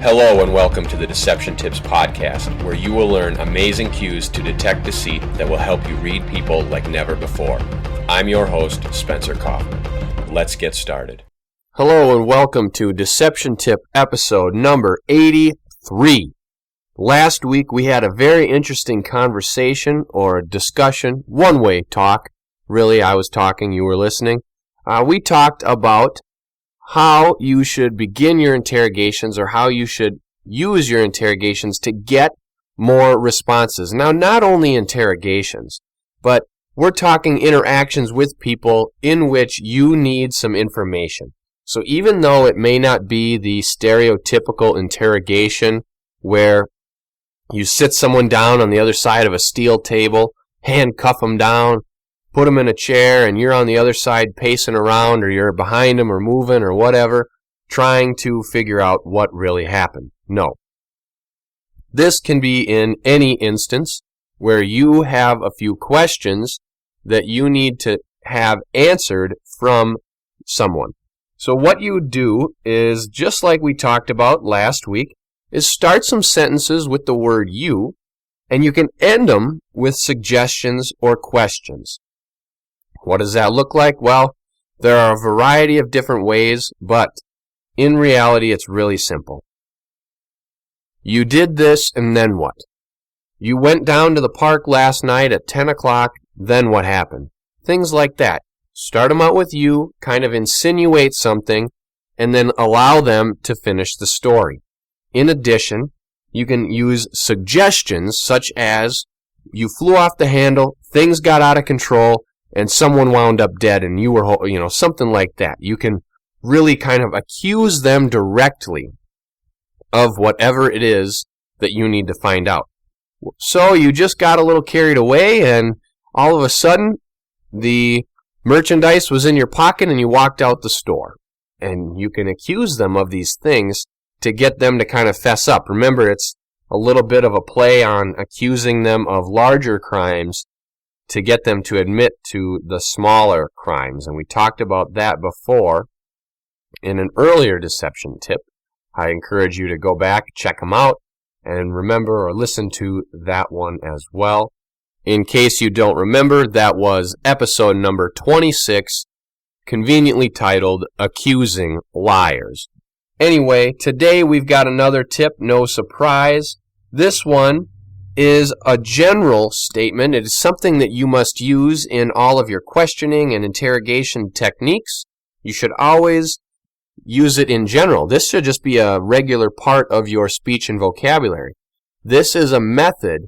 Hello and welcome to the Deception Tips podcast, where you will learn amazing cues to detect deceit that will help you read people like never before. I'm your host, Spencer Kaufman. Let's get started. Hello and welcome to Deception Tip episode number 83. Last week we had a very interesting conversation or discussion, one-way talk. Really, I was talking, you were listening. We talked about how you should begin your interrogations or how you should use your interrogations to get more responses. Now, not only interrogations, but we're talking interactions with people in which you need some information. So even though it may not be the stereotypical interrogation where you sit someone down on the other side of a steel table, handcuff them down, put them in a chair, and you're on the other side pacing around, or you're behind them or moving or whatever, trying to figure out what really happened. No. This can be in any instance where you have a few questions that you need to have answered from someone. So what you do is, just like we talked about last week, is start some sentences with the word you, and you can end them with suggestions or questions. What does that look like? Well, there are a variety of different ways, but in reality, it's really simple. You did this, and then what? You went down to the park last night at 10 o'clock, then what happened? Things like that. Start them out with you, kind of insinuate something, and then allow them to finish the story. In addition, you can use suggestions such as, you flew off the handle, things got out of control, and someone wound up dead, and you were, something like that. You can really kind of accuse them directly of whatever it is that you need to find out. So you just got a little carried away, and all of a sudden, the merchandise was in your pocket, and you walked out the store. And you can accuse them of these things to get them to kind of fess up. Remember, it's a little bit of a play on accusing them of larger crimes to get them to admit to the smaller crimes. And we talked about that before in an earlier deception tip. I encourage you to go back, check them out, and remember or listen to that one as well. In case you don't remember, that was episode number 26, conveniently titled Accusing Liars. Anyway, today we've got another tip, no surprise. This one is a general statement. It is something that you must use in all of your questioning and interrogation techniques. You should always use it in general. This should just be a regular part of your speech and vocabulary. This is a method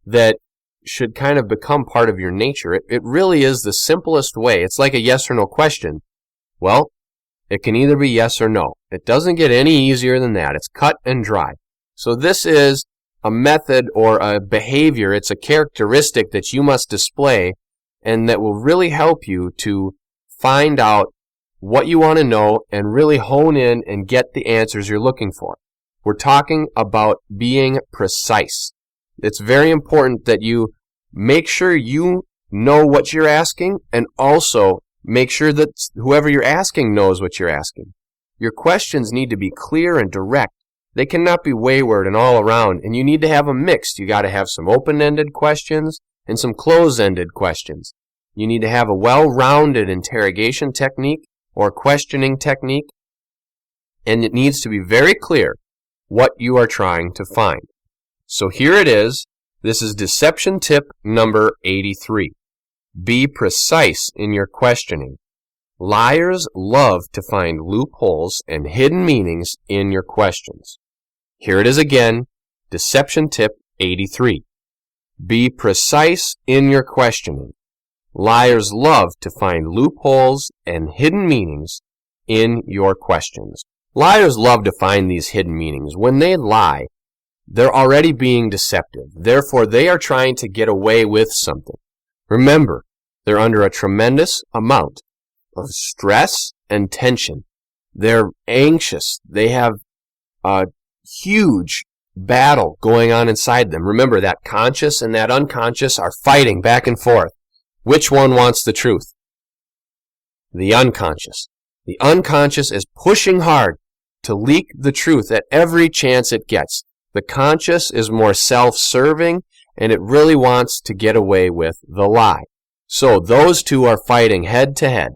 that should kind of become part of your nature. It really is the simplest way. It's like a yes or no question. Well, it can either be yes or no. It doesn't get any easier than that. It's cut and dry. So this is a method or a behavior. It's a characteristic that you must display and that will really help you to find out what you want to know and really hone in and get the answers you're looking for. We're talking about being precise. It's very important that you make sure you know what you're asking and also make sure that whoever you're asking knows what you're asking. Your questions need to be clear and direct. They cannot be wayward and all around, and you need to have them mixed. You got to have some open-ended questions and some closed-ended questions. You need to have a well-rounded interrogation technique or questioning technique, and it needs to be very clear what you are trying to find. So here it is. This is deception tip number 83. Be precise in your questioning. Liars love to find loopholes and hidden meanings in your questions. Here it is again, deception tip 83. Be precise in your questioning. Liars love to find loopholes and hidden meanings in your questions. Liars love to find these hidden meanings. When they lie, they're already being deceptive. Therefore, they are trying to get away with something. Remember, they're under a tremendous amount of stress and tension. They're anxious. They have a huge battle going on inside them. Remember, that conscious and that unconscious are fighting back and forth. Which one wants the truth? The unconscious. The unconscious is pushing hard to leak the truth at every chance it gets. The conscious is more self-serving, and it really wants to get away with the lie. So those two are fighting head to head.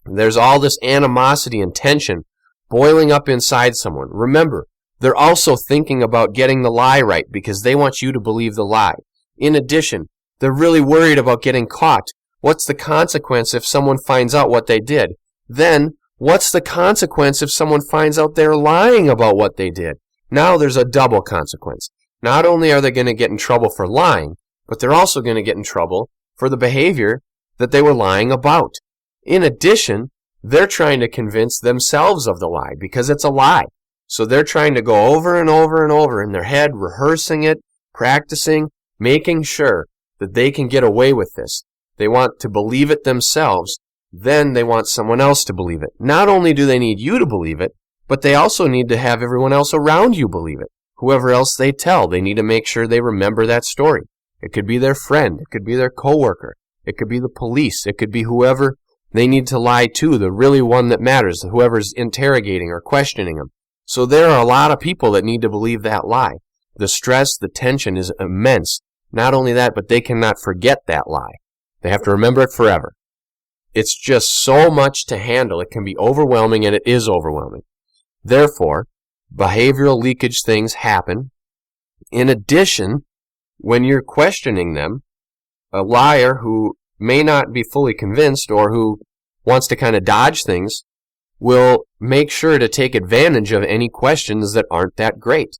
There's all this animosity and tension boiling up inside someone. Remember, they're also thinking about getting the lie right because they want you to believe the lie. In addition, they're really worried about getting caught. What's the consequence if someone finds out what they did? Then, what's the consequence if someone finds out they're lying about what they did? Now there's a double consequence. Not only are they going to get in trouble for lying, but they're also going to get in trouble for the behavior that they were lying about. In addition, they're trying to convince themselves of the lie because it's a lie. So they're trying to go over and over and over in their head, rehearsing it, practicing, making sure that they can get away with this. They want to believe it themselves, then they want someone else to believe it. Not only do they need you to believe it, but they also need to have everyone else around you believe it. Whoever else they tell, they need to make sure they remember that story. It could be their friend, it could be their coworker, it could be the police, it could be whoever they need to lie to, the really one that matters, whoever's interrogating or questioning them. So there are a lot of people that need to believe that lie. The stress, the tension is immense. Not only that, but they cannot forget that lie. They have to remember it forever. It's just so much to handle. It can be overwhelming, and it is overwhelming. Therefore, behavioral leakage things happen. In addition, when you're questioning them, a liar who may not be fully convinced or who wants to kind of dodge things will make sure to take advantage of any questions that aren't that great,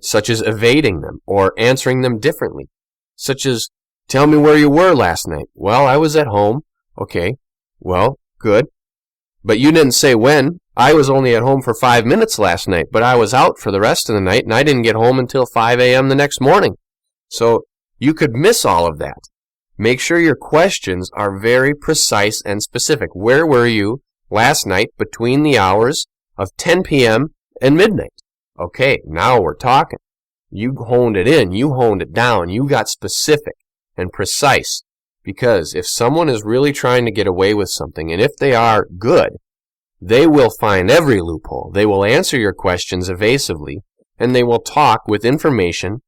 such as evading them or answering them differently, such as, tell me where you were last night. Well, I was at home. Okay, well, good. But you didn't say when. I was only at home for 5 minutes last night, but I was out for the rest of the night, and I didn't get home until 5 a.m. the next morning. So you could miss all of that. Make sure your questions are very precise and specific. Where were you last night between the hours of 10 p.m. and midnight? Okay, now we're talking. You honed it in. You honed it down. You got specific and precise. Because if someone is really trying to get away with something, and if they are good, they will find every loophole. They will answer your questions evasively, and they will talk with information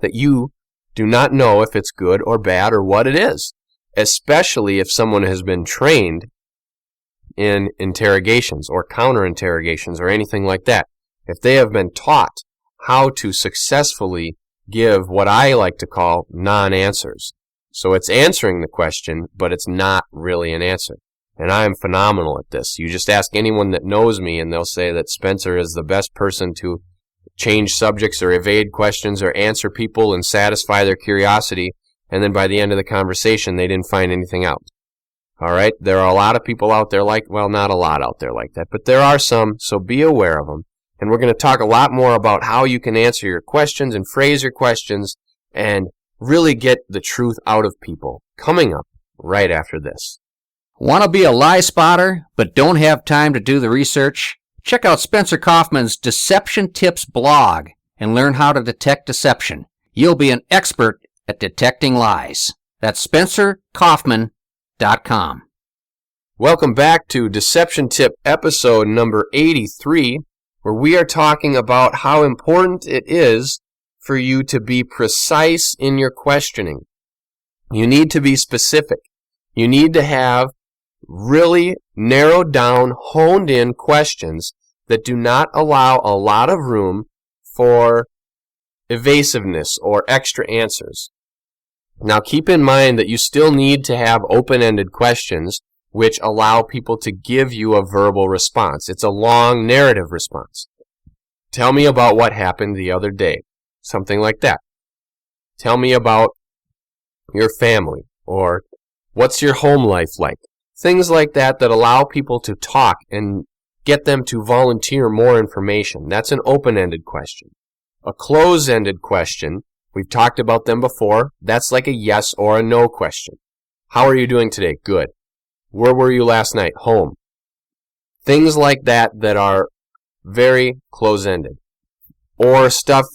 that you do not know if it's good or bad or what it is, especially if someone has been trained in interrogations or counter-interrogations or anything like that. If they have been taught how to successfully give what I like to call non-answers. So it's answering the question, but it's not really an answer. And I am phenomenal at this. You just ask anyone that knows me, and they'll say that Spencer is the best person to change subjects or evade questions or answer people and satisfy their curiosity, and then by the end of the conversation, they didn't find anything out. All right? There are a lot of people out there well, not a lot out there like that, but there are some, so be aware of them. And we're going to talk a lot more about how you can answer your questions and phrase your questions and really get the truth out of people coming up right after this. Want to be a lie spotter, but don't have time to do the research? Check out Spencer Kaufman's Deception Tips blog and learn how to detect deception. You'll be an expert at detecting lies. That's SpencerKaufman.com. Welcome back to Deception Tip episode number 83, where we are talking about how important it is for you to be precise in your questioning. You need to be specific. You need to have really narrowed down, honed in questions that do not allow a lot of room for evasiveness or extra answers. Now keep in mind that you still need to have open-ended questions which allow people to give you a verbal response. It's a long narrative response. Tell me about what happened the other day. Something like that. Tell me about your family, or what's your home life like? Things like that that allow people to talk and get them to volunteer more information. That's an open-ended question. A closed-ended question, we've talked about them before, that's like a yes or a no question. How are you doing today? Good. Where were you last night? Home. Things like that that are very close-ended. Or stuff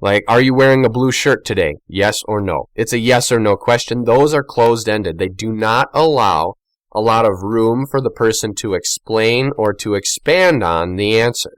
like, are you wearing a blue shirt today? Yes or no. It's a yes or no question. Those are closed-ended. They do not allow a lot of room for the person to explain or to expand on the answer.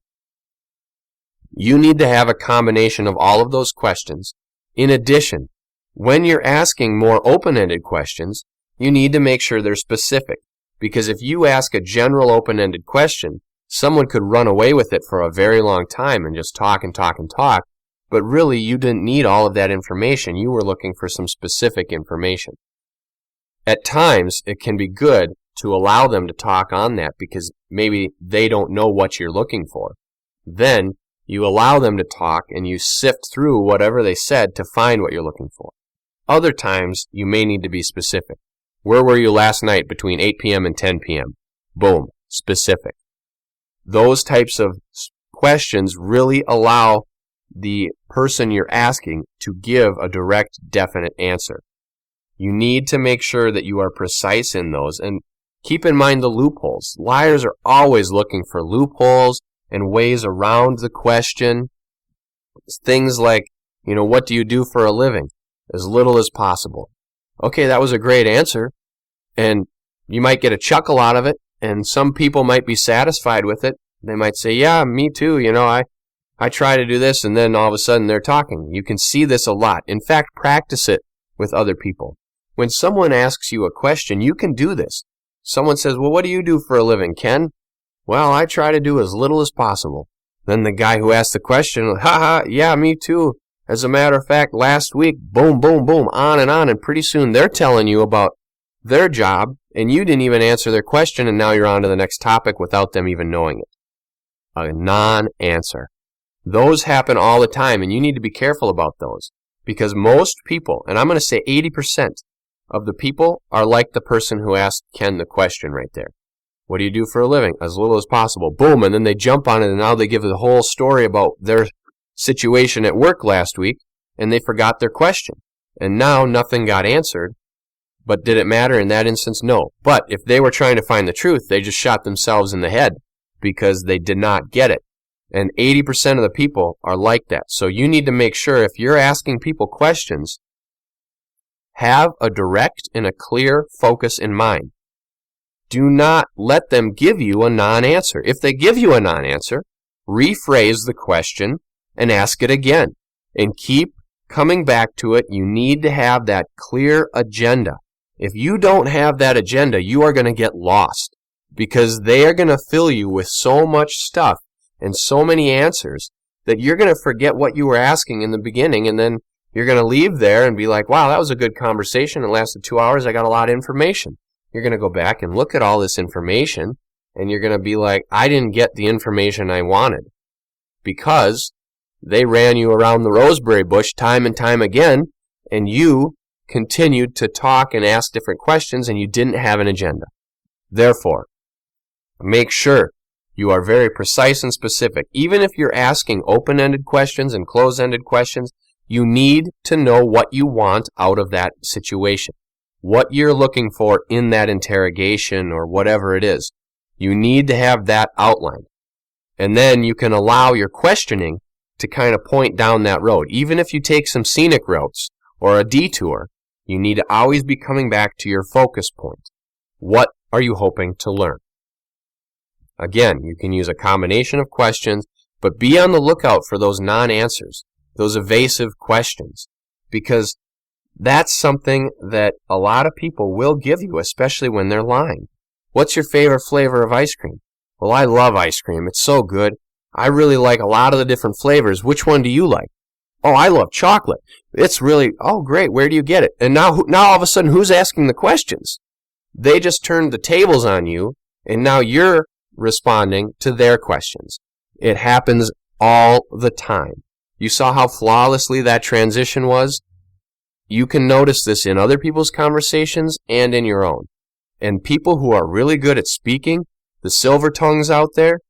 You need to have a combination of all of those questions. In addition, when you're asking more open-ended questions, you need to make sure they're specific. Because if you ask a general open-ended question, someone could run away with it for a very long time and just talk and talk and talk, but really you didn't need all of that information. You were looking for some specific information. At times, it can be good to allow them to talk on that because maybe they don't know what you're looking for. Then, you allow them to talk and you sift through whatever they said to find what you're looking for. Other times, you may need to be specific. Where were you last night between 8 p.m. and 10 p.m.? Boom, specific. Those types of questions really allow the person you're asking to give a direct, definite answer. You need to make sure that you are precise in those, and keep in mind the loopholes. Liars are always looking for loopholes and ways around the question. Things like, what do you do for a living? As little as possible. Okay, that was a great answer, and you might get a chuckle out of it, and some people might be satisfied with it. They might say, yeah, me too, I try to do this, and then all of a sudden they're talking. You can see this a lot. In fact, practice it with other people. When someone asks you a question, you can do this. Someone says, well, what do you do for a living, Ken? Well, I try to do as little as possible. Then the guy who asked the question, yeah, me too. As a matter of fact, last week, boom, boom, boom, on, and pretty soon they're telling you about their job, and you didn't even answer their question, and now you're on to the next topic without them even knowing it. A non-answer. Those happen all the time, and you need to be careful about those, because most people, and I'm going to say 80% of the people are like the person who asked Ken the question right there. What do you do for a living? As little as possible. Boom, and then they jump on it, and now they give the whole story about their situation at work last week, and they forgot their question. And now nothing got answered. But did it matter in that instance? No. But if they were trying to find the truth, they just shot themselves in the head because they did not get it. And 80% of the people are like that. So you need to make sure if you're asking people questions, have a direct and a clear focus in mind. Do not let them give you a non-answer. If they give you a non-answer, rephrase the question and ask it again. And keep coming back to it. You need to have that clear agenda. If you don't have that agenda, you are going to get lost because they are going to fill you with so much stuff and so many answers that you're going to forget what you were asking in the beginning, and then you're going to leave there and be like, wow, that was a good conversation. It lasted 2 hours. I got a lot of information. You're going to go back and look at all this information, and you're going to be like, I didn't get the information I wanted because they ran you around the roseberry bush time and time again, and you continued to talk and ask different questions, and you didn't have an agenda. Therefore, make sure you are very precise and specific. Even if you're asking open-ended questions and closed-ended questions, you need to know what you want out of that situation, what you're looking for in that interrogation or whatever it is. You need to have that outlined. And then you can allow your questioning to kind of point down that road. Even if you take some scenic routes or a detour, you need to always be coming back to your focus point. What are you hoping to learn? Again, you can use a combination of questions, but be on the lookout for those non-answers, those evasive questions, because that's something that a lot of people will give you, especially when they're lying. What's your favorite flavor of ice cream? Well, I love ice cream. It's so good. I really like a lot of the different flavors. Which one do you like? Oh, I love chocolate. It's really, oh, great. Where do you get it? And now all of a sudden, who's asking the questions? They just turned the tables on you, and now you're responding to their questions. It happens all the time. You saw how flawlessly that transition was? You can notice this in other people's conversations and in your own. And people who are really good at speaking, the silver tongues out there,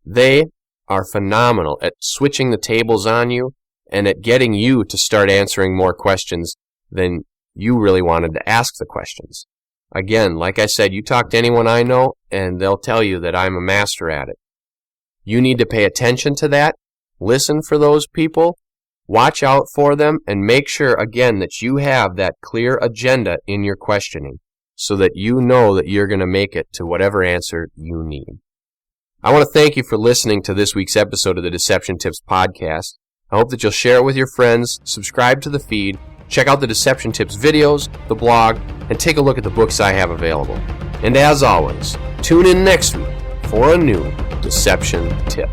they are phenomenal at switching the tables on you and at getting you to start answering more questions than you really wanted to ask the questions. Again, like I said, you talk to anyone I know, and they'll tell you that I'm a master at it. You need to pay attention to that, listen for those people, watch out for them, and make sure, again, that you have that clear agenda in your questioning. so that you know that you're going to make it to whatever answer you need. I want to thank you for listening to this week's episode of the Deception Tips Podcast. I hope that you'll share it with your friends, subscribe to the feed, check out the Deception Tips videos, the blog, and take a look at the books I have available. And as always, tune in next week for a new Deception Tip.